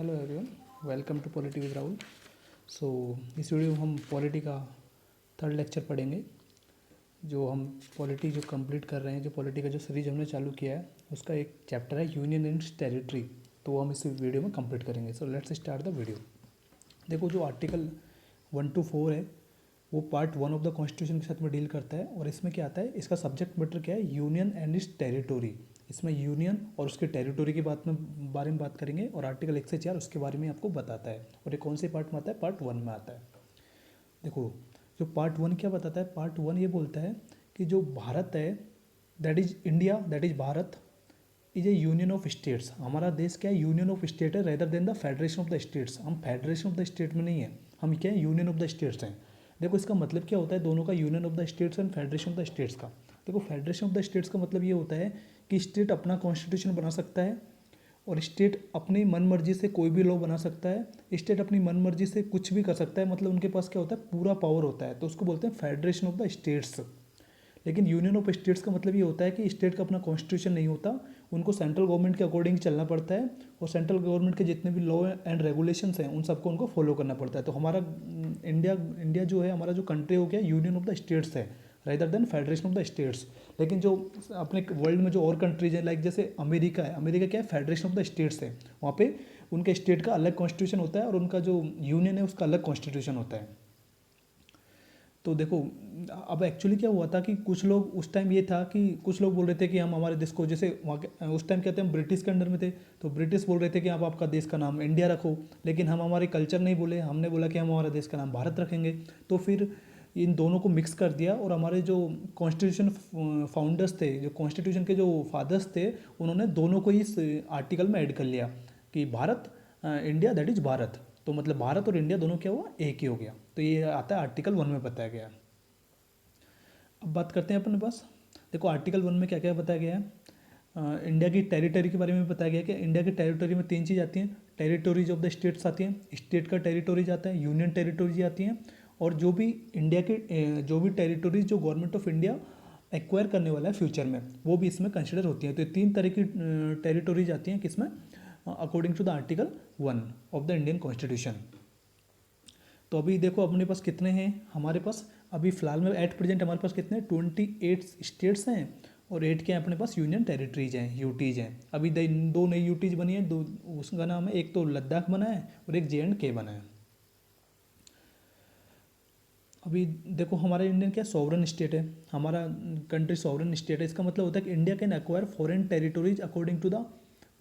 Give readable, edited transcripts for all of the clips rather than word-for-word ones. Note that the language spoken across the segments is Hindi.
Hello everyone, welcome to polity with Rahul. So इस वीडियो में हम पॉलिटी का थर्ड लेक्चर पढ़ेंगे। जो हम पॉलिटी जो कंप्लीट कर रहे हैं, जो पॉलिटी का जो सीरीज हमने चालू किया है, उसका एक चैप्टर है यूनियन एंड टेरिटरी। तो वो हम इस वीडियो में कंप्लीट करेंगे। So let's start the video. देखो, जो आर्टिकल 1 to 4 है वो पार्ट 1 ऑफ द कॉन्स्टिट्यूशन के साथ में डील करता है। और इसमें क्या आता है, इसका सब्जेक्ट मैटर क्या है, यूनियन एंड इट्स टेरिटोरी। इसमें यूनियन और उसके टेरिटोरी के बारे में बात करेंगे। और आर्टिकल 1 से 4 उसके बारे में आपको बताता है। और ये कौन से पार्ट में आता है, पार्ट 1 में आता है। देखो, जो पार्ट 1 क्या बताता है, पार्ट 1 ये बोलता है कि जो भारत है, that is India, that is Bharat is A union of states. हमारा देश क्या है, यूनियन ऑफ स्टेट है, rather than the federation of the states. हम फेडरेशन ऑफ द स्टेट में नहीं है, हम क्या है, यूनियन ऑफ द स्टेट्स हैं। देखो, इसका मतलब क्या होता है दोनों का, union of the states and federation of the states का। देखो, फेडरेशन ऑफ द स्टेट्स का मतलब ये होता है कि स्टेट अपना कॉन्स्टिट्यूशन बना सकता है और स्टेट अपनी मन मर्जी से कोई भी लॉ बना सकता है। स्टेट अपनी मन मर्जी से कुछ भी कर सकता है, मतलब उनके पास क्या होता है, पूरा पावर होता है। तो उसको बोलते हैं फेडरेशन ऑफ द स्टेट्स। लेकिन यूनियन ऑफ स्टेट्स का मतलब ये होता है कि स्टेट का अपना कॉन्स्टिट्यूशन नहीं होता, उनको सेंट्रल गवर्नमेंट के अकॉर्डिंग चलना पड़ता है। और सेंट्रल गवर्नमेंट के जितने भी लॉ एंड रेगुलेशंस हैं उन सबको उनको फॉलो करना पड़ता है। तो हमारा इंडिया जो है, हमारा जो कंट्री हो गया, यूनियन ऑफ द स्टेट्स है rather than federation of the states. लेकिन जो अपने वर्ल्ड में जो और कंट्रीज हैं, लाइक जैसे अमेरिका है, अमेरिका क्या है, फेडरेशन ऑफ द स्टेट्स है। वहाँ पे उनके स्टेट का अलग कॉन्स्टिट्यूशन होता है और उनका जो यूनियन है उसका अलग कॉन्स्टिट्यूशन होता है। तो देखो, अब एक्चुअली क्या हुआ था कि कुछ लोग उस टाइम ये था कि कुछ लोग बोल रहे थे कि हम हमारे देश को, जैसे वहाँ के उस टाइम क्या थे, हम ब्रिटिश के अंडर में थे। तो ब्रिटिश बोल रहे थे कि आप आपका देश का नाम इंडिया रखो, लेकिन हम हमारे कल्चर नहीं बोले, हमने बोला कि हम हमारे देश का नाम भारत रखेंगे। तो फिर इन दोनों को मिक्स कर दिया और हमारे जो कॉन्स्टिट्यूशन फाउंडर्स थे, जो कॉन्स्टिट्यूशन के जो फादर्स थे, उन्होंने दोनों को इस आर्टिकल में ऐड कर लिया कि Bharat, India, that is Bharat. तो मतलब भारत और इंडिया दोनों क्या हुआ, एक ही हो गया। तो ये आता है आर्टिकल 1 में बताया गया। अब बात करते हैं अपने पास। देखो, आर्टिकल 1 में क्या क्या बताया गया है। इंडिया की टेरिटरी के बारे में बताया गया कि इंडिया की टेरिटरी में 3 चीज़ आती हैं। टेरिटोरीज ऑफ द स्टेट्स आती हैं, स्टेट का टेरिटोरीज आता है, यूनियन टेरिटोरीज आती हैं। और जो भी इंडिया के जो भी टेरिटोरीज जो गवर्नमेंट ऑफ इंडिया एक्वायर करने वाला है फ्यूचर में, वो भी इसमें कंसिडर होती हैं। तो ये 3 तरह की टेरिटोरीज आती हैं किसमें, according to the article 1 of the Indian constitution. तो अभी देखो अपने पास कितने हैं, हमारे पास अभी फिलहाल में एट प्रेजेंट हमारे पास कितने 28 स्टेट्स हैं और 8 के अपने पास यूनियन टेरिटरीज हैं, यूटीज हैं। अभी 2 नई यूटीज बनी है, 2 उसका नाम है, एक तो लद्दाख बना है और एक JNK बना है। अभी देखो, हमारा इंडियन क्या सॉवरन स्टेट है, हमारा कंट्री सॉवरन स्टेट है। इसका मतलब होता है कि India can acquire foreign territories according to the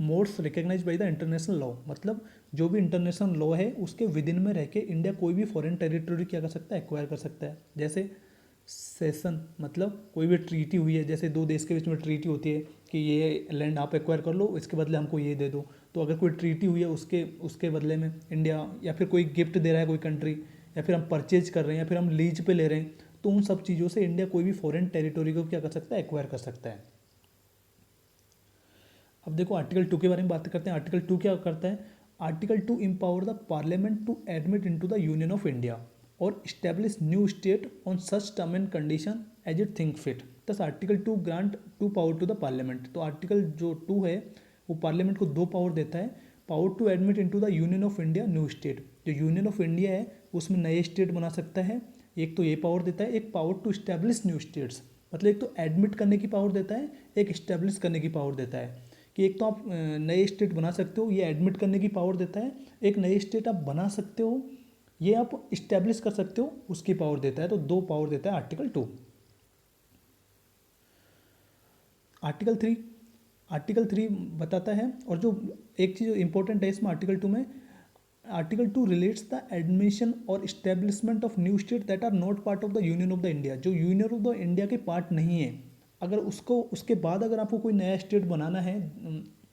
modes recognize by the international law. मतलब जो भी इंटरनेशनल लॉ है उसके विद इन में रह के इंडिया कोई भी फॉरेन टेरिटोरी क्या कर सकता है, एक्वायर कर सकता है। जैसे सेशन, मतलब कोई भी ट्रीटी हुई है, जैसे 2 देश के बीच में ट्रीटी होती है कि ये लैंड आप एक्वायर कर लो, इसके बदले हमको ये दे दो। तो अगर कोई ट्रीटी हुई है उसके उसके बदले में इंडिया, या फिर कोई गिफ्ट दे रहा है कोई कंट्री, या फिर हम परचेज कर रहे हैं, या फिर हम लीज पे ले रहे हैं, तो उन सब चीज़ों से इंडिया कोई भी फॉरेन टेरिटोरी को क्या कर सकता है, एक्वायर कर सकता है। अब देखो, आर्टिकल 2 के बारे में बात करते हैं। आर्टिकल 2 क्या करता है, article 2 empower the parliament to admit into the union of India और establish new state on such term and condition as it think fit. Thus article 2 grant 2 power to the parliament. तो आर्टिकल जो 2 है वो पार्लियामेंट को 2 पावर देता है। Power to admit into the union of India new state. जो यूनियन ऑफ इंडिया है उसमें नए स्टेट बना सकता है, एक तो ये पावर देता है। एक power to establish new states, मतलब एक तो एडमिट करने की पावर देता है, एक इस्टेब्लिश करने की पावर देता है। कि एक तो आप नए स्टेट बना सकते हो, ये एडमिट करने की पावर देता है। एक नए स्टेट आप बना सकते हो, ये आप इस्टेब्लिश कर सकते हो, उसकी पावर देता है। तो 2 पावर देता है आर्टिकल 2। आर्टिकल 3, आर्टिकल 3 बताता है, और जो एक चीज़ इंपॉर्टेंट है इसमें आर्टिकल 2 में, आर्टिकल 2 रिलेट्स द एडमिशन और establishment of new state that are not part of the union of the India. जो यूनियन ऑफ द इंडिया के पार्ट नहीं है, अगर उसको उसके बाद अगर आपको कोई नया स्टेट बनाना है,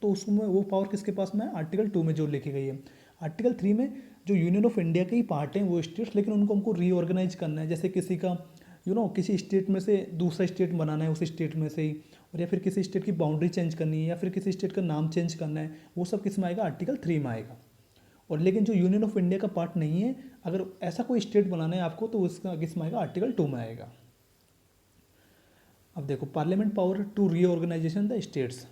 तो उसमें वो पावर किसके पास में है, आर्टिकल 2 में जो लिखी गई है। आर्टिकल 3 में जो यूनियन ऑफ इंडिया के ही पार्ट हैं वो स्टेट्स, लेकिन उनको हमको रीऑर्गेनाइज करना है। जैसे किसी का किसी स्टेट में से दूसरा स्टेट बनाना है उस स्टेट में से ही, और या फिर किसी स्टेट की बाउंड्री चेंज करनी है, या फिर किसी स्टेट का नाम चेंज करना है, वो सब किस में आएगा, आर्टिकल 3 में आएगा। और लेकिन जो यूनियन ऑफ इंडिया का पार्ट नहीं है, अगर ऐसा कोई स्टेट बनाना है आपको, तो उसका किस में आएगा, आर्टिकल 2 में आएगा। अब देखो, parliament power to reorganisation the states.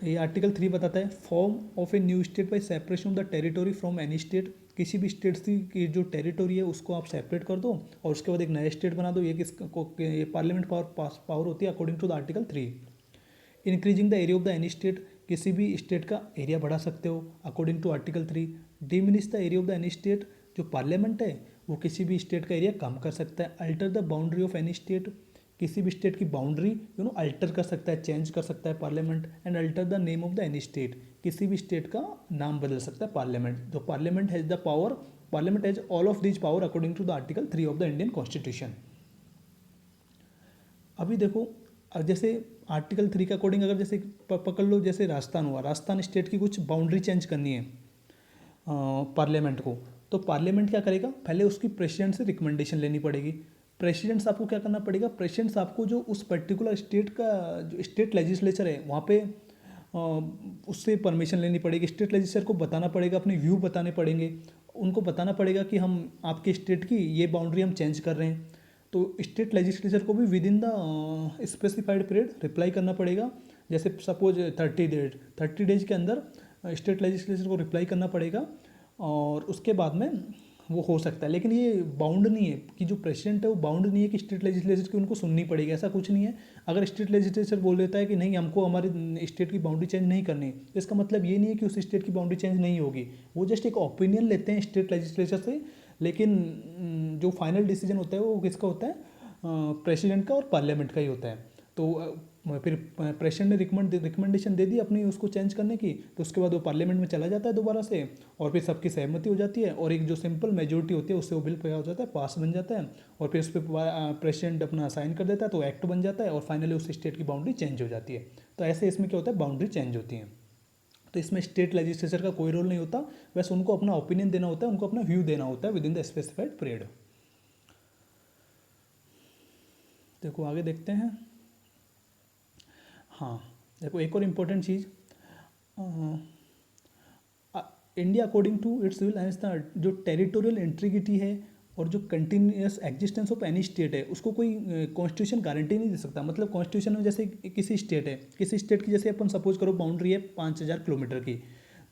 ये आर्टिकल 3 बताता है form of a new state by separation of the territory from any state. किसी भी स्टेट की जो टेरिटोरी है उसको आप सेपरेट कर दो और उसके बाद एक नया स्टेट बना दो। ये किसको, ये पार्लियामेंट पावर होती है according to the article 3। Increasing the area of the any state, किसी भी स्टेट का एरिया बढ़ा सकते हो according to article 3। Diminish the area of the any state, जो पार्लियामेंट है वो किसी भी स्टेट का एरिया कम कर सकता है। Alter the boundary of any state, किसी भी स्टेट की बाउंड्री अल्टर कर सकता है, चेंज कर सकता है parliament. And alter the name of the any state, किसी भी स्टेट का नाम बदल सकता है पार्लियामेंट। तो parliament has the power, parliament has all of these power according to the article 3 of the Indian constitution. अभी देखो जैसे आर्टिकल 3 के अकॉर्डिंग अगर जैसे पकड़ लो, जैसे राजस्थान हुआ, राजस्थान स्टेट की कुछ बाउंड्री चेंज करनी है पार्लियामेंट को, तो पार्लियामेंट क्या करेगा, पहले उसकी प्रेसिडेंट से रिकमेंडेशन लेनी पड़ेगी। प्रेसिडेंट साहब को क्या करना पड़ेगा, प्रेसिडेंट साहब को जो उस पर्टिकुलर स्टेट का जो स्टेट लेजिस्लेचर है वहाँ पे उससे परमिशन लेनी पड़ेगी। स्टेट लेजिस्लेचर को बताना पड़ेगा, अपने व्यू बताने पड़ेंगे, उनको बताना पड़ेगा कि हम आपके स्टेट की ये बाउंड्री हम चेंज कर रहे हैं। तो स्टेट लेजिस्लेचर को भी with in the specified period reply करना पड़ेगा। जैसे सपोज 30 डेज के अंदर स्टेट लेजिस्लेचर को रिप्लाई करना पड़ेगा और उसके बाद में वो हो सकता है। लेकिन ये बाउंड नहीं है कि जो प्रेसिडेंट है वो बाउंड नहीं है कि स्टेट लेजिस्लेचर की उनको सुननी पड़ेगी, ऐसा कुछ नहीं है। अगर स्टेट लेजिस्लेचर बोल देता है कि नहीं हमको हमारे स्टेट की बाउंड्री चेंज नहीं करनी, तो इसका मतलब ये नहीं है कि उस स्टेट की बाउंड्री चेंज नहीं होगी। वो जस्ट एक ओपिनियन लेते हैं स्टेट लेजिस्लेचर से, लेकिन जो फाइनल डिसीजन होता है वो किसका होता है, प्रेसिडेंट का और पार्लियामेंट का ही होता है। तो फिर प्रेसिडेंट ने रिकमेंडेशन दे दी अपनी उसको चेंज करने की, तो उसके बाद वो पार्लियामेंट में चला जाता है दोबारा से और फिर सबकी सहमति हो जाती है और एक जो सिंपल मेजोरिटी होती है उससे वो बिल क्या हो जाता है, पास बन जाता है और फिर उस पर प्रेसिडेंट अपना साइन कर देता है तो एक्ट बन जाता है और फाइनली उस स्टेट की बाउंड्री चेंज हो जाती है। तो ऐसे इसमें क्या होता है, बाउंड्री चेंज होती है। तो इसमें स्टेट लेजिस्लेचर का कोई रोल नहीं होता, बस उनको अपना ओपिनियन देना होता है, उनको अपना व्यू देना होता है within the specified period. देखो आगे देखते हैं। हाँ देखो एक और इम्पोर्टेंट चीज़, India according to its will and जो टेरिटोरियल इंटीग्रिटी है और जो continuous existence of any state है उसको कोई कॉन्स्टिट्यूशन गारंटी नहीं दे सकता। मतलब कॉन्स्टिट्यूशन में जैसे किसी स्टेट है, किसी स्टेट की जैसे अपन सपोज करो बाउंड्री है 5000 किलोमीटर की,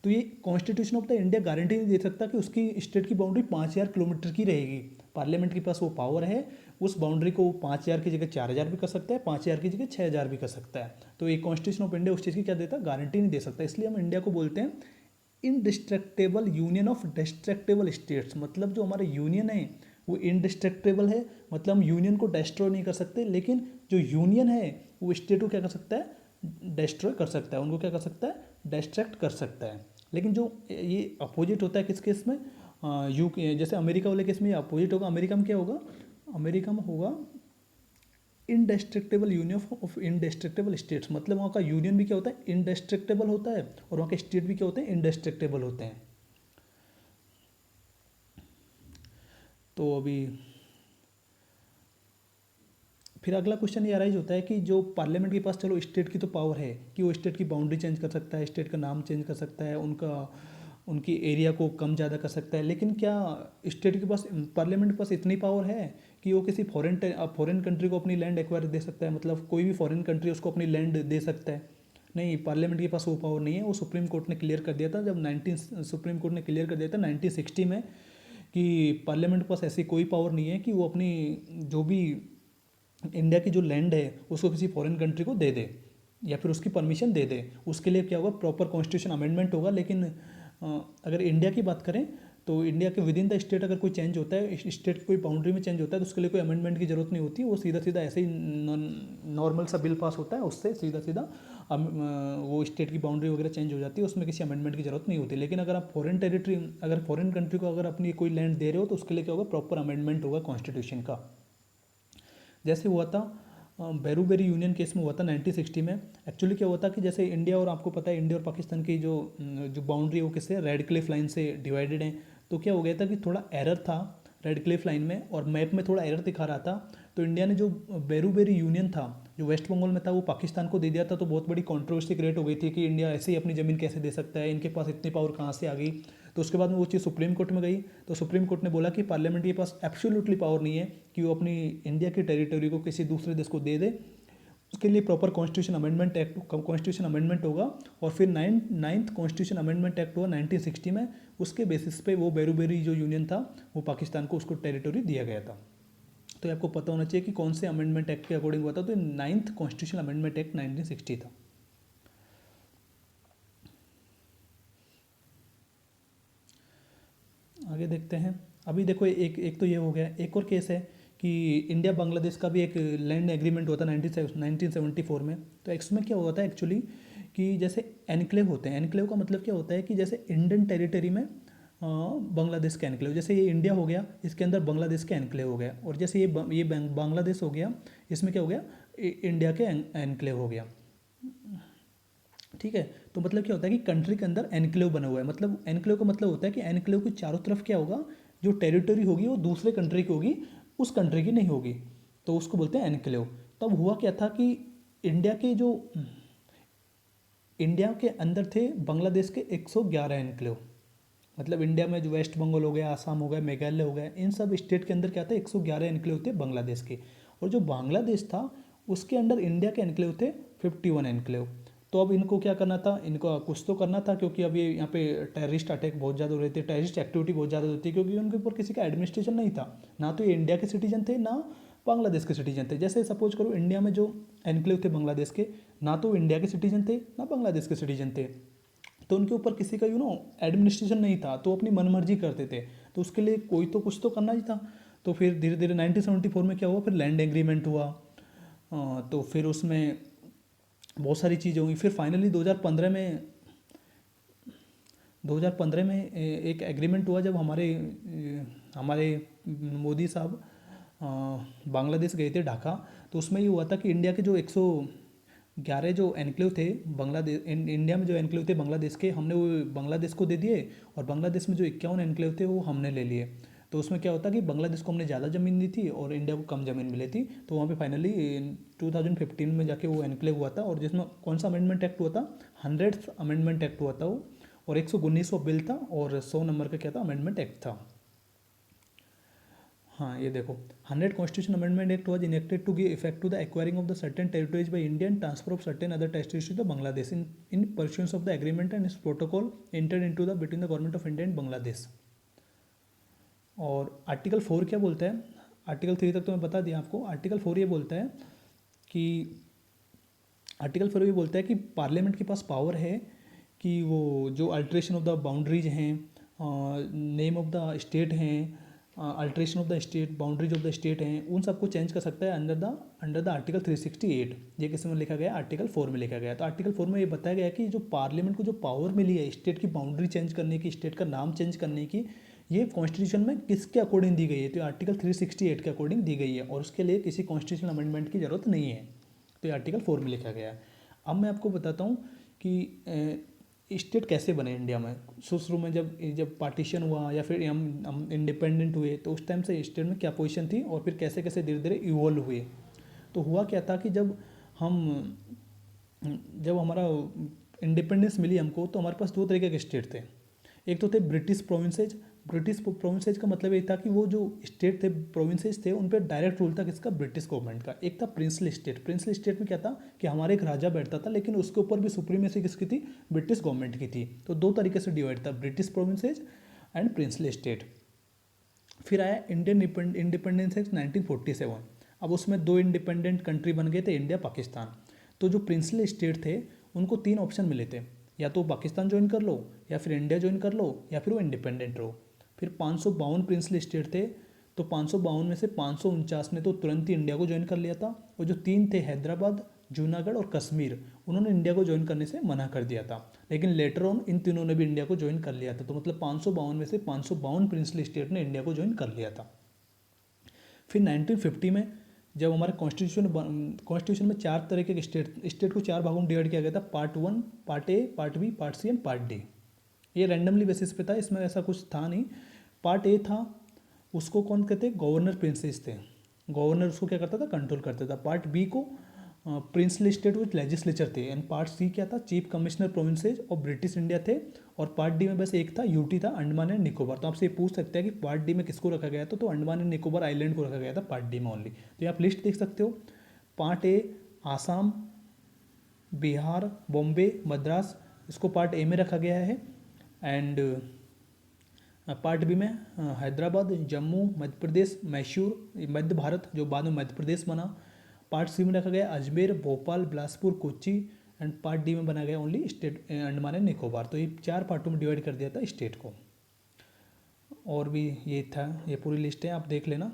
तो ये constitution of the India guarantee नहीं दे सकता कि उसकी स्टेट की बाउंड्री 5000 किलोमीटर की रहेगी। पार्लियामेंट के पास वो पावर है, उस बाउंड्री को 5000 की जगह 4000 भी कर सकता है, 5000 की जगह 6000 भी कर सकता है। तो ये कॉन्स्टिट्यूशन ऑफ इंडिया उस चीज़ की क्या देता है, गारंटी नहीं दे सकता। इसलिए हम इंडिया को बोलते हैं indestructible union of destructible states. मतलब जो हमारे यूनियन है वो इनडिस्ट्रक्टेबल है, मतलब हम यूनियन को डिस्ट्रॉय नहीं कर सकते, लेकिन जो यूनियन है वो स्टेट को क्या कर सकता है, डिस्ट्रॉय कर सकता है, उनको क्या कर सकता है, डिस्ट्रैक्ट कर सकता है। लेकिन जो ये अपोजिट होता है किस केस में, जैसे अमेरिका वाले केस में ये अपोजिट होगा। अमेरिका में क्या होगा, अमेरिका में होगा indestructible union of indestructible states. मतलब वहाँ का यूनियन भी क्या होता है, इनडिस्ट्रक्टेबल होता है और वहाँ के स्टेट भी क्या होते हैं, इनडिस्ट्रक्टेबल होते हैं। तो अभी फिर अगला क्वेश्चन ये अराइज होता है कि जो पार्लियामेंट के पास चलो स्टेट की तो पावर है कि वो स्टेट की बाउंड्री चेंज कर सकता है, स्टेट का नाम चेंज कर सकता है, उनकी एरिया को कम ज़्यादा कर सकता है, लेकिन क्या स्टेट के पास, पार्लियामेंट के पास इतनी पावर है कि वो किसी फॉरेन कंट्री को अपनी लैंड एक्वायर दे सकता है। मतलब कोई भी फॉरेन कंट्री उसको अपनी लैंड दे सकता है? नहीं, पार्लियामेंट के पास वो पावर नहीं है। वो सुप्रीम कोर्ट ने क्लियर कर दिया था सुप्रीम कोर्ट ने क्लियर कर दिया था 1960 में कि पार्लियामेंट के पास ऐसी कोई पावर नहीं है कि वो अपनी जो भी इंडिया की जो लैंड है उसको किसी फॉरेन कंट्री को दे दे या फिर उसकी परमिशन दे दे। उसके लिए क्या होगा, प्रॉपर कॉन्स्टिट्यूशन अमेंडमेंट होगा। लेकिन अगर इंडिया की बात करें तो इंडिया के विद इन द स्टेट अगर कोई चेंज होता है, स्टेट की कोई बाउंड्री में चेंज होता है, तो उसके लिए कोई अमेंडमेंट की जरूरत नहीं होती। वो सीधा सीधा ऐसे ही नॉर्मल सा बिल पास होता है, उससे सीधा सीधा वो स्टेट की बाउंड्री वगैरह चेंज हो जाती है, उसमें किसी अमेंडमेंट की जरूरत नहीं होती। लेकिन अगर आप फॉरेन कंट्री को अगर अपनी कोई लैंड दे रहे हो तो उसके लिए क्या होगा, प्रॉपर अमेंडमेंट होगा कॉन्स्टिट्यूशन का। जैसे हुआ था बेरूबेरी यूनियन केस में हुआ था 1960 में। एक्चुअली क्या हुआ था कि जैसे इंडिया और आपको पता है इंडिया और पाकिस्तान की जो बाउंड्री है वो किससे, रेड क्लिफ लाइन से डिवाइडेड है। तो क्या हो गया था कि थोड़ा एरर था रेड क्लिफ लाइन में और मैप में थोड़ा एरर दिखा रहा था। तो इंडिया ने जो बेरूबेरी यूनियन था जो वेस्ट बंगाल में था वो पाकिस्तान को दे दिया था। तो बहुत बड़ी कंट्रोवर्सी क्रिएट हो गई थी कि इंडिया ऐसे ही अपनी ज़मीन कैसे दे सकता है, इनके पास इतनी पावर कहाँ से आ गई। तो उसके बाद में वो चीज़ सुप्रीम कोर्ट में गई। तो सुप्रीम कोर्ट ने बोला कि पार्लियामेंट के पास एब्सोल्युटली पावर नहीं है कि वो अपनी इंडिया की टेरिटरी को किसी दूसरे देश को दे दे। उसके लिए proper constitution amendment act constitution amendment होगा, और फिर नाइन्थ कॉन्स्टिट्यूशन अमेंडमेंट एक्ट हुआ 1960 में। उसके बेसिस पे वो बेरूबेरी जो यूनियन था वो पाकिस्तान को उसको टेरिटरी दिया गया था। तो ये आपको पता होना चाहिए कि कौन से अमेंडमेंट एक्ट के अकॉर्डिंग हुआ था। तो नाइन्थ कॉन्स्टिट्यूशन अमेंडमेंट एक्ट 1960 था। आगे देखते हैं। अभी देखो एक एक तो ये हो गया, एक और केस है कि इंडिया बांग्लादेश का भी एक लैंड एग्रीमेंट हुआ था 1974 में। तो इसमें क्या हुआ था एक्चुअली कि जैसे एनक्लेव होते हैं, एनक्लेव का मतलब क्या होता है कि जैसे इंडियन टेरिटरी में बांग्लादेश का एनक्लेव, जैसे ये इंडिया हो गया, इसके अंदर बांग्लादेश का एनक्लेव हो गया, और जैसे ये बांग्लादेश हो गया, इसमें क्या हो गया, इंडिया के एनक्लेव हो गया। ठीक है। तो मतलब क्या होता है कि कंट्री के अंदर एनक्लेव बना हुआ है। मतलब एनक्लेव का मतलब होता है कि एनक्लेव के चारों तरफ क्या होगा, जो टेरिटरी होगी वो दूसरे कंट्री की होगी, उस कंट्री की नहीं होगी, तो उसको बोलते हैं एनक्लेव। तब हुआ क्या था कि इंडिया के जो इंडिया के अंदर थे बांग्लादेश के 111 एनक्लेव। मतलब इंडिया में जो वेस्ट बंगाल हो गया, आसाम हो गया, मेघालय हो गया, इन सब स्टेट के अंदर क्या था, 111 एनक्लेव थे बांग्लादेश के। और जो बांग्लादेश था उसके अंदर इंडिया के एनक्लेव थे 51 एनक्लेव। तो अब इनको क्या करना था, इनको कुछ तो करना था, क्योंकि अब ये यहाँ पे टेररिस्ट अटैक बहुत ज़्यादा हो रहे थे, टेररिस्ट एक्टिविटी बहुत ज़्यादा होती है, क्योंकि उनके ऊपर किसी का एडमिनिस्ट्रेशन नहीं था, ना तो ये इंडिया के सिटीजन थे ना बांग्लादेश के सिटीजन थे। जैसे सपोज करो इंडिया में जो एनक्लेव थे बांग्लादेश के, ना तो इंडिया के सिटीजन थे ना बांग्लादेश के सिटीजन थे, तो उनके ऊपर किसी का एडमिनिस्ट्रेशन नहीं था, तो अपनी मनमर्जी करते थे। तो उसके लिए कोई तो कुछ तो करना ही था। तो फिर धीरे धीरे 1974 में क्या हुआ, फिर लैंड एग्रीमेंट हुआ। तो फिर उसमें बहुत सारी चीज़ें हुई। फिर फाइनली 2015 में एक एग्रीमेंट हुआ, जब हमारे मोदी साहब बांग्लादेश गए थे ढाका। तो उसमें ये हुआ था कि इंडिया के जो 111 जो एनक्लेव थे बांग्लादेश, इंडिया में जो एनक्लेव थे बांग्लादेश के, हमने वो बांग्लादेश को दे दिए, और बांग्लादेश में जो 51 एनक्लेव थे वो हमने ले लिए। तो उसमें क्या होता कि बांग्लादेश को हमने ज़्यादा ज़मीन दी थी और इंडिया को कम ज़मीन मिली थी। तो वहाँ पे फाइनली 2015 में जाके वो एनक्लेव हुआ था, और जिसमें कौन सा अमेंडमेंट एक्ट हुआ था, 100th अमेंडमेंट एक्ट हुआ था वो, और 119वां बिल था, और 100 नंबर का क्या था, अमेंडमेंट एक्ट था। हाँ ये देखो, 100 constitution amendment act was enacted to give effect to the acquiring of the certain territories by India and transfer of certain other territories to the Bangladesh in pursuance of the agreement and its protocol entered into the between the government of India and Bangladesh. और आर्टिकल 4 क्या बोलता है, आर्टिकल 3 तक तो मैं बता दिया आपको। आर्टिकल 4 ये बोलता है कि पार्लियामेंट के पास पावर है कि वो जो अल्ट्रेशन ऑफ द बाउंड्रीज हैं, नेम ऑफ द स्टेट हैं, alteration of the state, boundaries of the state हैं, उन सबको चेंज कर सकता है अंडर द आर्टिकल 368। ये किस में लिखा गया, आर्टिकल 4 में लिखा गया। तो आर्टिकल 4 में ये बताया गया कि जो पार्लियामेंट को जो पावर मिली है स्टेट की बाउंड्री चेंज करने की, स्टेट का नाम चेंज करने की, ये कॉन्स्टिट्यूशन में किसके अकॉर्डिंग दी गई है, तो आर्टिकल 368 के अकॉर्डिंग दी गई है, और उसके लिए किसी कॉन्स्टिट्यूशन अमेंडमेंट की जरूरत नहीं है। तो ये आर्टिकल 4 में लिखा गया है। अब मैं आपको बताता हूँ कि स्टेट कैसे बने इंडिया में। शुरू में जब पार्टीशन हुआ या फिर हम इंडिपेंडेंट हुए, तो उस टाइम से स्टेट में क्या पोजीशन थी, और फिर कैसे कैसे धीरे धीरे इवॉल्व हुए। तो हुआ क्या था कि जब हमारा इंडिपेंडेंस मिली हमको, तो हमारे पास दो तरीके के स्टेट थे। एक तो थे ब्रिटिश प्रोविंसेज। ब्रिटिश प्रोविंसेज का मतलब ये था कि वो जो स्टेट थे, प्रोविंसेज थे, उन पर डायरेक्ट रूल था किसका, ब्रिटिश गवर्नमेंट का। एक था प्रिंसली स्टेट। प्रिंसली स्टेट में क्या था कि हमारे एक राजा बैठता था, लेकिन उसके ऊपर भी सुप्रीमेसी किसकी थी, ब्रिटिश गवर्नमेंट की थी। तो दो तरीके से डिवाइड था, British provinces and princely state. फिर आया इंडियन इंडिपेंडेंस एक्ट 1947। अब उसमें दो इंडिपेंडेंट कंट्री बन गए थे, इंडिया पाकिस्तान। तो जो प्रिंसली स्टेट थे उनको 3 ऑप्शन मिले थे, या तो पाकिस्तान ज्वाइन कर लो, या फिर इंडिया ज्वाइन कर लो, या फिर वो इंडिपेंडेंट रहो। फिर 552 प्रिंसली स्टेट थे, तो 552 में से 549 ने तो तुरंत ही इंडिया को ज्वाइन कर लिया था, और जो 3 थे हैदराबाद, जूनागढ़ और कश्मीर, उन्होंने इंडिया को ज्वाइन करने से मना कर दिया था। लेकिन लेटर ऑन इन तीनों ने भी इंडिया को ज्वाइन कर लिया था। तो मतलब 552 में से 552 प्रिंसली स्टेट ने इंडिया को ज्वाइन कर लिया था। फिर 1950 में जब हमारे कॉन्स्टिट्यूशन में 4 तरीके के स्टेट को 4 भागों में डिवाइड किया गया था, part 1, part A, part B, part C and part D. ये रैंडमली बेसिस पे था, इसमें ऐसा कुछ था नहीं। पार्ट ए था, उसको कौन कहते हैं, गवर्नर प्रिंसेस थे। गवर्नर उसको क्या करता था, कंट्रोल करता था। पार्ट बी को प्रिंसली स्टेट विथ लेजिस्लेचर थे। एंड पार्ट सी क्या था, चीफ कमिश्नर प्रोविंसेज और ब्रिटिश इंडिया थे। और पार्ट डी में बस एक था, यूटी था, अंडमान एंड निकोबार। तो आपसे ये पूछ सकते हैं कि पार्ट डी में किसको रखा गया था, तो अंडमान एंड निकोबार आइलैंड को रखा गया था पार्ट डी में ओनली। तो ये आप लिस्ट देख सकते हो। पार्ट ए आसाम, बिहार, बॉम्बे, मद्रास, इसको पार्ट ए में रखा गया है। एंड पार्ट बी में हैदराबाद, जम्मू, मध्य प्रदेश, मैसूर, मध्य भारत जो बाद में मध्य प्रदेश बना। पार्ट सी में रखा गया Ajmer, Bhopal, Bilaspur, Kochi. And part D में बना गया only state Andaman and Nicobar. तो ये 4 पार्टों में डिवाइड कर दिया था स्टेट को। और भी ये था, ये पूरी लिस्ट है, आप देख लेना।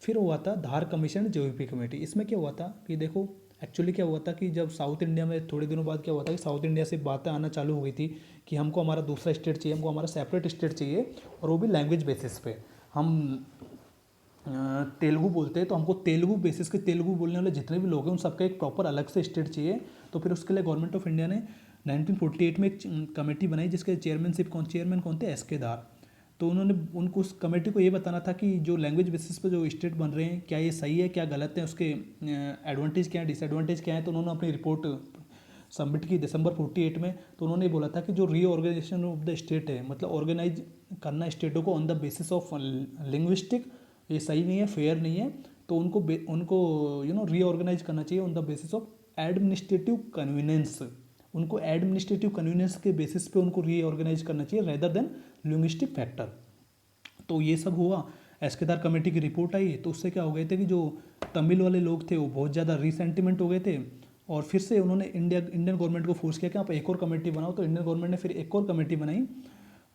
फिर हुआ था धार कमीशन, जेवीपी कमेटी। इसमें क्या हुआ था कि देखो एक्चुअली क्या हुआ था कि जब साउथ इंडिया में थोड़े दिनों बाद क्या हुआ था कि साउथ इंडिया से बातें आना चालू हो गई थी कि हमको हमारा दूसरा स्टेट चाहिए, हमको हमारा सेपरेट स्टेट चाहिए, और वो भी लैंग्वेज बेसिस पे। हम तेलुगु बोलते हैं तो हमको तेलुगु बेसिस के, तेलुगु बोलने वाले जितने भी लोग हैं उन सबका एक प्रॉपर अलग से स्टेट चाहिए। तो फिर उसके लिए गवर्नमेंट ऑफ इंडिया ने 1948 में एक कमेटी बनाई जिसके चेयरमैन कौन थे, एस के दार। तो उन्होंने उनको उस कमेटी को ये बताना था कि जो लैंग्वेज बेसिस पे जो स्टेट बन रहे हैं क्या ये सही है, क्या गलत है, उसके एडवांटेज क्या है, डिसएडवांटेज क्या है। तो उन्होंने अपनी रिपोर्ट सबमिट की दिसंबर 48 में। तो उन्होंने बोला था कि जो रीऑर्गेनाइजेशन ऑफ द स्टेट है, मतलब ऑर्गेनाइज करना स्टेटों को on the basis of linguistic, ये सही नहीं है, फेयर नहीं है। तो उनको रीऑर्गेनाइज करना चाहिए on the basis of administrative convenience. उनको एडमिनिस्ट्रेटिव कन्वीनियंस के बेसिस पे उनको रीऑर्गेनाइज करना चाहिए रेदर देन लिंग्विस्टिक फैक्टर। तो ये सब हुआ, एसकेदार कमेटी की रिपोर्ट आई। तो उससे क्या हो गए थे कि जो तमिल वाले लोग थे वो बहुत ज़्यादा रीसेंटिमेंट हो गए थे, और फिर से उन्होंने इंडियन गवर्नमेंट को फोर्स किया कि आप एक और कमेटी बनाओ। तो इंडियन गवर्नमेंट ने फिर एक और कमेटी बनाई,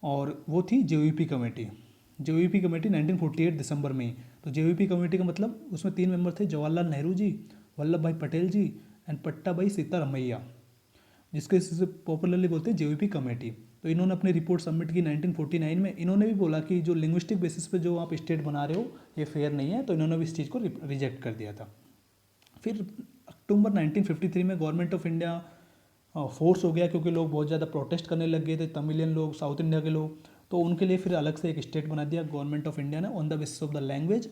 और वो थी जेवीपी कमेटी। जेवीपी कमेटी 1948 दिसंबर में ही। तो जेवीपी कमेटी का मतलब उसमें 3 मेंबर थे, जवाहरलाल नेहरू जी, वल्लभ भाई पटेल जी एंड पट्टाभाई सीतारमैया, जिसके पॉपुलरली बोलते हैं जेवीपी कमेटी। तो इन्होंने अपनी रिपोर्ट सबमिट की 1949 में। इन्होंने भी बोला कि जो लिंग्विस्टिक बेसिस पे जो आप स्टेट बना रहे हो ये फेयर नहीं है। तो इन्होंने भी इस चीज़ को रिजेक्ट कर दिया था। फिर अक्टूबर 1953 में गवर्नमेंट ऑफ इंडिया फोर्स हो गया, क्योंकि लोग बहुत ज़्यादा प्रोटेस्ट करने लग गए थे, तमिलियन लोग, साउथ इंडिया के लोग। तो उनके लिए फिर अलग से एक स्टेट बना दिया गवर्नमेंट ऑफ इंडिया ने on the basis of the language.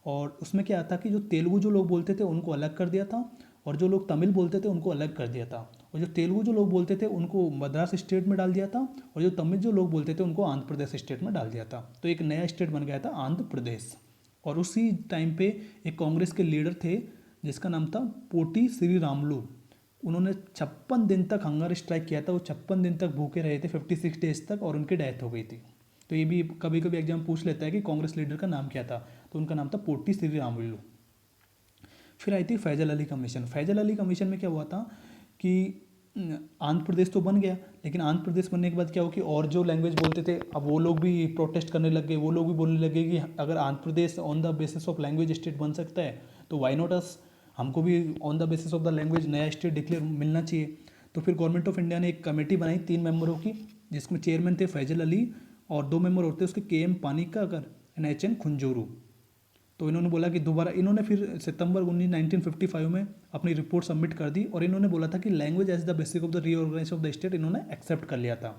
और उसमें क्या था कि जो तेलुगु जो लोग बोलते थे उनको अलग कर दिया था, और जो लोग तमिल बोलते थे उनको अलग कर दिया था। और जो तेलुगु जो लोग बोलते थे उनको मद्रास स्टेट में डाल दिया था, और जो तमिल जो लोग बोलते थे उनको आंध्र प्रदेश स्टेट में डाल दिया था। तो एक नया स्टेट बन गया था आंध्र प्रदेश। और उसी टाइम पे एक कांग्रेस के लीडर थे जिसका नाम था पोटी श्रीरामुलु। उन्होंने 56 दिन तक हंगर स्ट्राइक किया था। वो 56 दिन तक भूखे रहे थे, 56 डेज तक, और उनकी डेथ हो गई थी। तो ये भी कभी कभी एग्जाम पूछ लेता है कि कांग्रेस लीडर का नाम क्या था। तो उनका नाम था पोटी श्रीरामुलु। फिर आई थी फैजल अली कमीशन। फैजल अली कमीशन में क्या हुआ था कि आंध्र प्रदेश तो बन गया, लेकिन आंध्र प्रदेश बनने के बाद क्या हो कि और जो लैंग्वेज बोलते थे अब वो लोग भी प्रोटेस्ट करने लग गए। वो लोग भी बोलने लगे कि अगर Andhra Pradesh on the basis of language state बन सकता है तो वाई नॉट अस, हमको भी on the basis of the language नया स्टेट डिक्लेयर मिलना चाहिए। तो फिर गवर्नमेंट ऑफ इंडिया ने एक कमेटी बनाई 3 मेंबरों की, जिसमें चेयरमैन थे फैजल अली, और 2 मेंबर होते उसके के एम पानिक्का एंड एच एन खुंजूरू। तो इन्होंने बोला कि दोबारा, इन्होंने फिर सितंबर 1955 में अपनी रिपोर्ट सबमिट कर दी, और इन्होंने बोला था कि language as the basic of the reorganisation of the state इन्होंने एक्सेप्ट कर लिया था।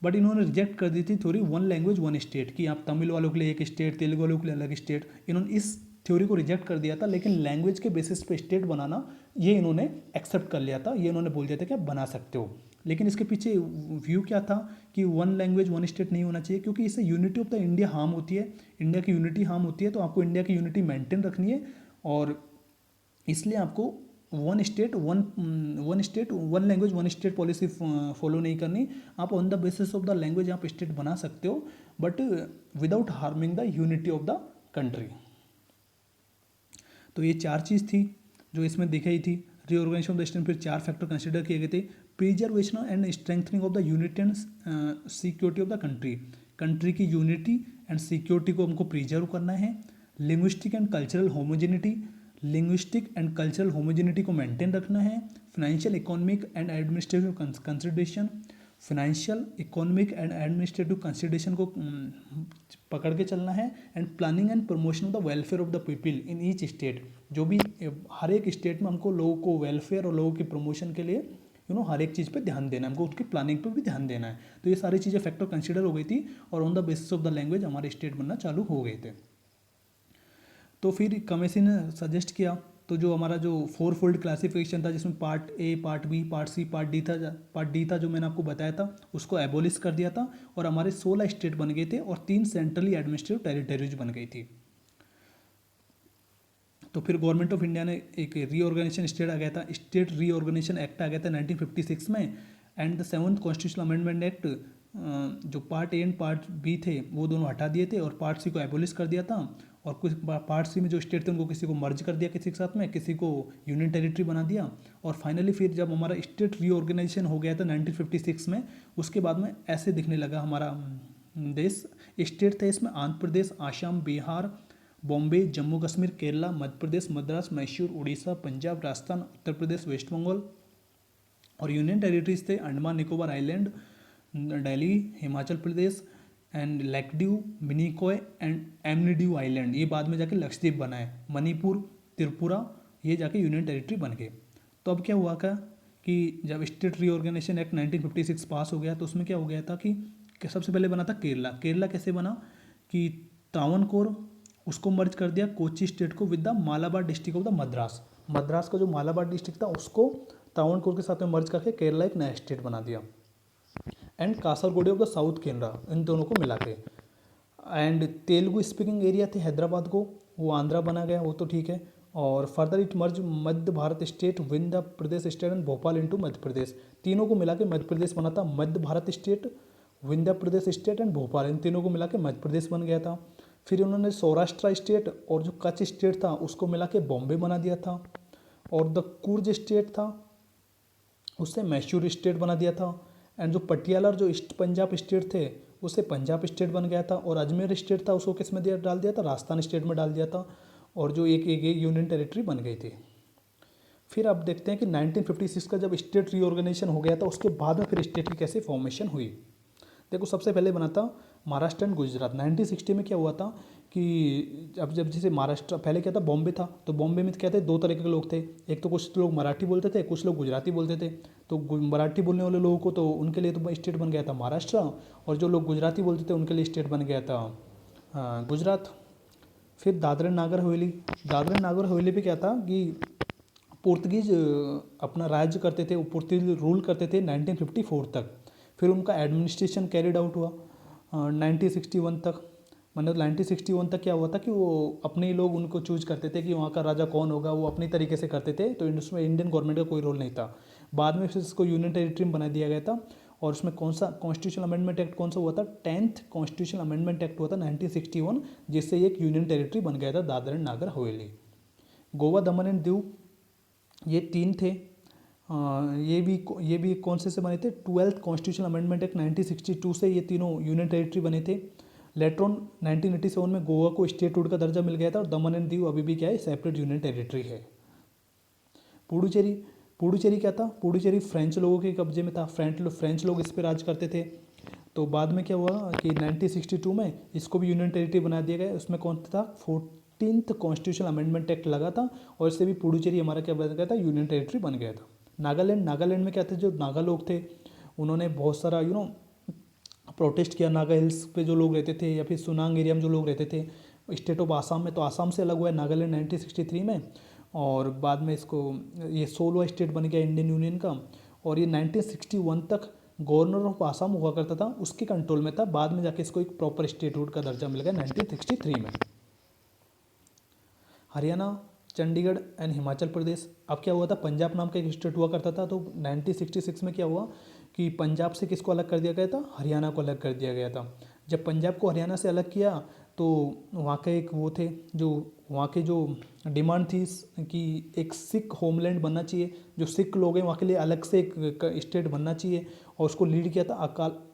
बट इन्होंने रिजेक्ट कर दी थी थ्योरी 1 लैंग्वेज 1 स्टेट की, आप तमिल वालों के लिए एक स्टेट, तेलुगु वालों के लिए अलग स्टेट। इन्होंने इस थ्योरी को रिजेक्ट कर दिया था, लेकिन लैंग्वेज के बेसिस पे स्टेट बनाना ये इन्होंने एक्सेप्ट कर लिया था। ये इन्होंने बोल दिया था कि आप बना सकते हो। लेकिन इसके पीछे व्यू क्या था कि 1 लैंग्वेज 1 स्टेट नहीं होना चाहिए, क्योंकि इससे unity of the India harm होती है, इंडिया की यूनिटी हार्म होती है। तो आपको इंडिया की यूनिटी मेंटेन रखनी है, और इसलिए आपको 1 state 1 language 1 state policy follow नहीं करनी। आप on the basis of the language आप स्टेट बना सकते हो, but without harming the unity of the country. तो ये 4 चीज़ थी जो इसमें दिखाई थी रीऑर्गेनाइजेशन ऑफ द स्टेट। फिर 4 फैक्टर कंसिडर किए गए थे। Preservation and strengthening of the unity and security of the country. Country की यूनिटी एंड सिक्योरिटी को हमको प्रिजर्व करना है। Linguistic and cultural homogeneity, linguistic and cultural homogeneity को मेंटेन रखना है। Financial, economic and administrative consideration, financial, economic and administrative consideration को पकड़ के चलना है। And planning and promotion of the welfare of the people in each state. जो भी हर एक स्टेट में हमको लोगों को वेलफेयर और लोगों की प्रमोशन के लिए हर एक चीज़ पे ध्यान देना है, हमको उनकी प्लानिंग पे भी ध्यान देना है। तो ये सारी चीज़ें फैक्टर कंसिडर हो गई थी, और on the basis of the language हमारे स्टेट बनना चालू हो गए थे। तो फिर कमेटी ने सजेस्ट किया, तो जो हमारा जो 4 फोल्ड क्लासिफिकेशन था, जिसमें part A, part B, part C, part D था जो मैंने आपको बताया था, उसको एबोलिश कर दिया था, और हमारे 16 स्टेट बन गए थे और 3 सेंट्रली एडमिनिस्ट्रेटिव टेरिटरीज बन गई थी। तो फिर गवर्नमेंट ऑफ इंडिया ने एक रीऑर्गेनाइजेशन स्टेट आ गया था, स्टेट रीऑर्गेनाइजेशन एक्ट आ गया था 1956 में। And the 7th constitutional amendment act, जो part A and part B थे वो दोनों हटा दिए थे और पार्ट सी को एबोलिश कर दिया था। और कुछ पार्ट सी में जो स्टेट थे उनको किसी को मर्ज कर दिया किसी के साथ में, किसी को यूनियन टेरिटरी बना दिया। और फाइनली फिर जब हमारा स्टेट रीऑर्गेनाइजेशन हो गया था 1956 में, उसके बाद में ऐसे दिखने लगा हमारा देश। स्टेट थे इसमें आंध्र प्रदेश, आसाम, बिहार, बॉम्बे, जम्मू कश्मीर, केरला, मध्य प्रदेश, मद्रास, मैसूर, उड़ीसा, पंजाब, राजस्थान, उत्तर प्रदेश, वेस्ट बंगाल। और यूनियन टेरिटरीज थे Andaman Nicobar island, Delhi, Himachal Pradesh and Laccadive, Minicoy and Amindivi island. ये बाद में जाके लक्षद्वीप बना है। मणिपुर, त्रिपुरा, ये जाके यूनियन टेरिटरी बन गए। तो अब क्या हुआ क्या कि जब स्टेट रीऑर्गेनाइजेशन एक्ट 1956 पास हो गया तो उसमें क्या हो गया था कि सबसे पहले बना था केरला। केरला कैसे बना कि त्रावणकोर उसको मर्ज कर दिया कोची स्टेट को with the Malabar district of the Madras. Madras का जो मालाबार डिस्ट्रिक्ट था उसको त्रावणकोर के साथ में मर्ज करके केरला एक नया स्टेट बना दिया। And Kasaragod of the south Kerala, इन दोनों को मिला के। एंड तेलुगु स्पीकिंग एरिया थे हैदराबाद को, वो आंध्रा बना गया, वो तो ठीक है। और further it merge Madhya Bharat state Vindhya Pradesh state and Bhopal into Madhya Pradesh. तीनों को मिला के मध्य प्रदेश बना था। Madhya Bharat state, Vindhya Pradesh state and Bhopal, इन तीनों को मिला के मध्य प्रदेश बन गया था। फिर उन्होंने सौराष्ट्र स्टेट और जो कच्छ स्टेट था उसको मिला के बॉम्बे बना दिया था। और द कुर्ज स्टेट था उससे मैसूर स्टेट बना दिया था। एंड जो पटियाला और जो ईस्ट पंजाब स्टेट थे उससे पंजाब स्टेट बन गया था। और अजमेर स्टेट था उसको किस में डाल दिया था, राजस्थान स्टेट में डाल दिया था। और जो एक यूनियन टेरिटरी बन गई थी। फिर अब देखते हैं कि 1956 का जब स्टेट रीऑर्गेनाइजेशन हो गया था उसके बाद में फिर स्टेट की कैसे फॉर्मेशन हुई। देखो सबसे पहले बना था महाराष्ट्र एंड गुजरात। 1960 में क्या हुआ था कि अब जब जैसे महाराष्ट्र पहले क्या था, बॉम्बे था, तो बॉम्बे में क्या थे, दो तरह के लोग थे। एक तो कुछ लोग मराठी बोलते थे, कुछ लोग गुजराती बोलते थे। तो मराठी बोलने वाले लोगों को तो उनके लिए तो स्टेट बन गया था महाराष्ट्र, और जो लोग गुजराती बोलते थे उनके लिए स्टेट बन गया था गुजरात। फिर दादरा नागर हवेली। दादरा नागर हवेली पे क्या था कि पुर्तगीज अपना राज्य करते थे, वो पुर्तगीज रूल करते थे 1954 तक। फिर उनका एडमिनिस्ट्रेशन कैरिड आउट हुआ 1961 तक। मतलब 1961 तक क्या हुआ था कि वो अपने ही लोग उनको चूज करते थे कि वहाँ का राजा कौन होगा, वो अपनी तरीके से करते थे। तो उसमें इंडियन गवर्नमेंट का कोई रोल नहीं था। बाद में फिर इसको यूनियन टेरिटरी में बना दिया गया था। और उसमें कौन सा कॉन्स्टिट्यूशनल अमेंडमेंट एक्ट कौन सा हुआ था, 10th कॉन्स्टिट्यूशनल अमेंडमेंट एक्ट हुआ था 1961, जिससे एक यूनियन टेरिटरी बन गया था Dadra and Nagar Haveli. Goa, Daman and Diu ये तीन थे। ये भी कौन से बने थे, 12th कॉन्स्टिट्यूशनल अमेंडमेंट एक्ट 1962 से ये तीनों यूनियन टेरिटरी बने थे। लेटर ऑन 1987 में गोवा को स्टेटहुड का दर्जा मिल गया था और दमन एंड दीव अभी भी क्या है, सेपरेट यूनियन टेरिटरी है। पुडुचेरी, पुडुचेरी क्या था, पुडुचेरी फ्रेंच लोगों के कब्जे में था। फ्रेंच लोग इस पर राज करते थे। तो बाद में क्या हुआ कि 1962 में इसको भी यूनियन टेरिटरी बना दिया गया। उसमें कौन था, 14th कॉन्स्टिट्यूशनल अमेंडमेंट एक्ट लगा था और इससे भी पुडुचेरी हमारा क्या बन गया था, यूनियन टेरिटरी बन गया था। नागालैंड, नागालैंड में क्या थे, जो नागा लोग थे उन्होंने बहुत सारा प्रोटेस्ट किया। नागा हिल्स पे जो लोग रहते थे या फिर सुनांग एरिया में जो लोग रहते थे। स्टेट ऑफ आसाम में, तो आसाम से अलग हुआ है नागालैंड 1963 में। और बाद में इसको ये 16वां स्टेट बन गया इंडियन यूनियन का। और ये 1961 तक गवर्नर ऑफ आसाम हुआ करता था, उसके कंट्रोल में था। बाद में जाके इसको एक प्रॉपर स्टेटहुड का दर्जा मिल गया 1963 में। हरियाणा, चंडीगढ़ एंड हिमाचल प्रदेश। अब क्या हुआ था, पंजाब नाम का एक स्टेट हुआ करता था। तो 1966 में क्या हुआ कि पंजाब से किसको अलग कर दिया गया था, हरियाणा को अलग कर दिया गया था। जब पंजाब को हरियाणा से अलग किया तो वहाँ के एक वो थे, जो वहाँ के जो डिमांड थी कि एक सिख होमलैंड बनना चाहिए, जो सिख लोग हैं वहाँ के लिए अलग से एक स्टेट बनना चाहिए। और उसको लीड किया था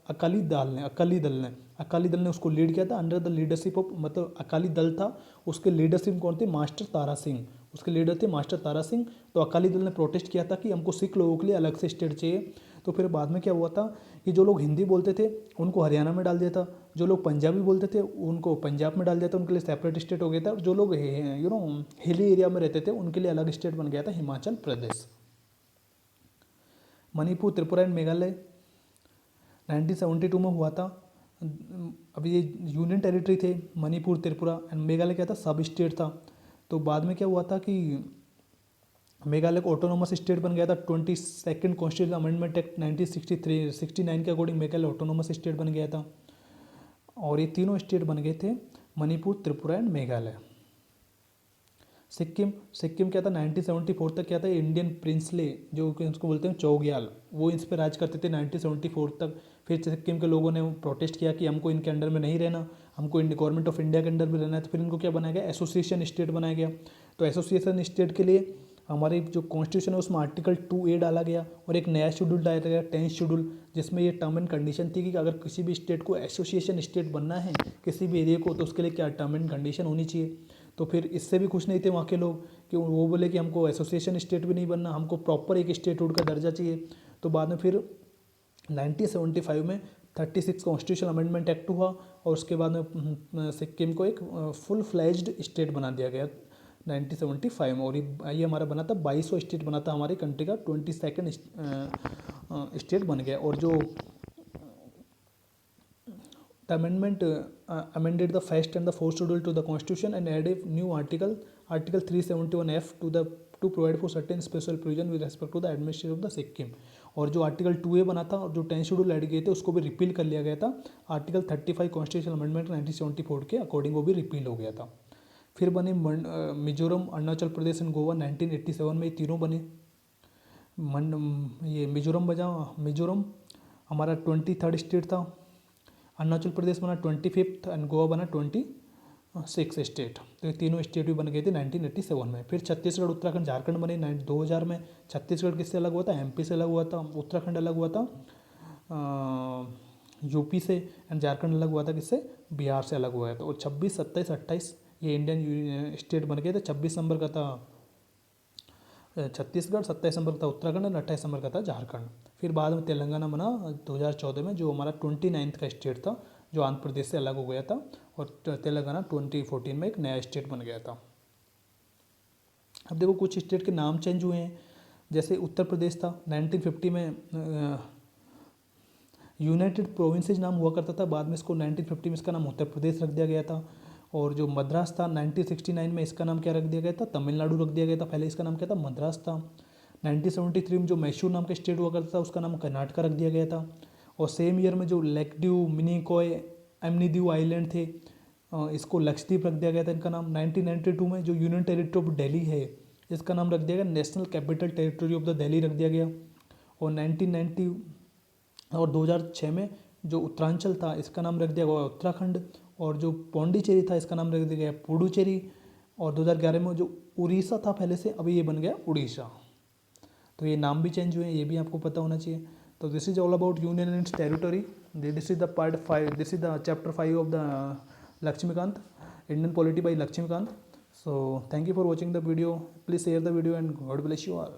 अकाली दल ने उसको लीड किया था अंडर द लीडरशिप ऑफ, मतलब अकाली दल था, उसके लीडरशिप कौन थे, मास्टर तारा सिंह, उसके लीडर थे मास्टर तारा सिंह। तो अकाली दल ने प्रोटेस्ट किया था कि हमको सिख लोगों के लिए अलग से स्टेट चाहिए। तो फिर बाद में क्या हुआ था कि जो लोग हिंदी बोलते थे उनको हरियाणा में डाल दिया था, जो लोग पंजाबी बोलते थे उनको पंजाब में डाल दिया था, उनके लिए सेपरेट स्टेट हो गया था। और जो लोग हिली एरिया में रहते थे उनके लिए अलग स्टेट बन गया था हिमाचल प्रदेश। मणिपुर, त्रिपुरा एंड मेघालय 1972 में हुआ था। अब ये यूनियन टेरिटरी थे मणिपुर, त्रिपुरा एंड मेघालय क्या था, सब स्टेट था। तो बाद में क्या हुआ था कि मेघालय को ऑटोनोमस स्टेट बन गया था। 22nd कॉन्स्टिट्यूशनल अमेंडमेंट एक्ट 1969 के अकॉर्डिंग मेघालय ऑटोनोमस स्टेट बन गया था। और ये तीनों स्टेट बन गए थे, मणिपुर, त्रिपुरा एंड मेघालय। सिक्किम सिक्किम क्या था 1974 तक, क्या था इंडियन प्रिंसले जो कि उसको बोलते हैं चौग्याल, वो इस पर राज करते थे 1974 तक। फिर सिक्किम के लोगों ने प्रोटेस्ट किया कि हमको इनके अंडर में नहीं रहना, हमको गवर्नमेंट ऑफ इंडिया के अंडर में रहना है। तो फिर इनको क्या बनाया गया, एसोसिएशन स्टेट बनाया गया। तो एसोसिएशन स्टेट के लिए हमारी जो कॉन्स्टिट्यूशन है उसमें आर्टिकल 2A डाला गया और एक नया शेड्यूल डाला गया 10th शेड्यूल, जिसमें ये टर्म एंड कंडीशन थी कि अगर किसी भी स्टेट को एसोसिएशन स्टेट बनना है किसी भी एरिया को, तो उसके लिए क्या टर्म एंड कंडीशन होनी चाहिए। तो फिर इससे भी खुश नहीं थे वहाँ के लोग कि वो बोले कि हमको एसोसिएशन स्टेट भी नहीं बनना, हमको प्रॉपर एक स्टेटहुड का दर्जा चाहिए। तो बाद में फिर 1975 में 36 कॉन्स्टिट्यूशन अमेंडमेंट एक्ट हुआ और उसके बाद में सिक्किम को एक फुल फ्लैज्ड स्टेट बना दिया गया 1975 में। और ये हमारा बना था 22वां स्टेट बना था हमारी कंट्री का, 22nd स्टेट बन गया। और जो The amendment amended the first and the fourth schedule to the constitution and added a new article, Article 371F to provide for certain special provision with respect to the administration of the Sikkim। और जो आर्टिकल 2A बना था और जो 10th शेड्यूल ऐड किए थे उसको भी रिपील कर लिया गया था। आर्टिकल 35 कॉन्स्टिट्यूशन अमेंडमेंट 1974 के अकॉर्डिंग वो भी रिपील हो गया था। फिर बने मिजोरम, अरुणाचल प्रदेश एंड गोवा 1987 में, ये तीनों बने। ये मिजोरम हमारा 23rd स्टेट था, अरुणाचल प्रदेश बना 25th एंड गोवा बना 26 स्टेट। तो ये तीनों स्टेट भी बन गए थे 1987 में। फिर छत्तीसगढ़, उत्तराखंड, झारखंड बने 2000 में। छत्तीसगढ़ किससे अलग हुआ था, MP से अलग हुआ था। उत्तराखंड अलग हुआ था UP से, एंड झारखंड अलग हुआ था किससे, बिहार से अलग हुआ है। तो 26, 27, 28 ये इंडियन स्टेट बन गए थे। 26 नंबर का था छत्तीसगढ़, 27 नंबर का था उत्तराखंड और 28 नंबर का था झारखंड। फिर बाद में तेलंगाना बना 2014 में, जो हमारा 29th का स्टेट था, जो आंध्र प्रदेश से अलग हो गया था। और तेलंगाना 2014 में एक नया स्टेट बन गया था। अब देखो कुछ स्टेट के नाम चेंज हुए हैं, जैसे उत्तर प्रदेश था 1950 में यूनाइटेड प्रोविंसेज नाम हुआ करता था, बाद में इसको 1950 में इसका नाम उत्तर प्रदेश रख दिया गया था। और जो मद्रास था 1969 में इसका नाम क्या रख दिया गया था, तमिलनाडु रख दिया गया था। पहले इसका नाम क्या था, मद्रास था। 1973 में जो मैसूर नाम का स्टेट हुआ करता था उसका नाम कर्नाटका रख दिया गया था। और सेम ईयर में जो लेकड्यू, मिनिकॉय, एमनीड्यू आइलैंड थे इसको लक्षद्वीप रख दिया गया था इनका नाम। 1992 में जो यूनियन टेरिटरी ऑफ दिल्ली है इसका नाम रख दिया गया national capital territory of the Delhi रख दिया गया। और 1990 और 2006 में जो उत्तरांचल था इसका नाम रख दिया गया उत्तराखंड। और जो पौंडीचेरी था इसका नाम रख दिया गया पुडुचेरी। और 2011 में जो उड़ीसा था पहले से, अभी ये बन गया उड़ीसा। तो ये नाम भी चेंज हुए हैं, ये भी आपको पता होना चाहिए। तो this is all about union and its territory. This is the part 5, this is the chapter 5 of the Laxmikant, Indian polity by Laxmikant. So thank you for watching the video. Please share the video and God bless you all.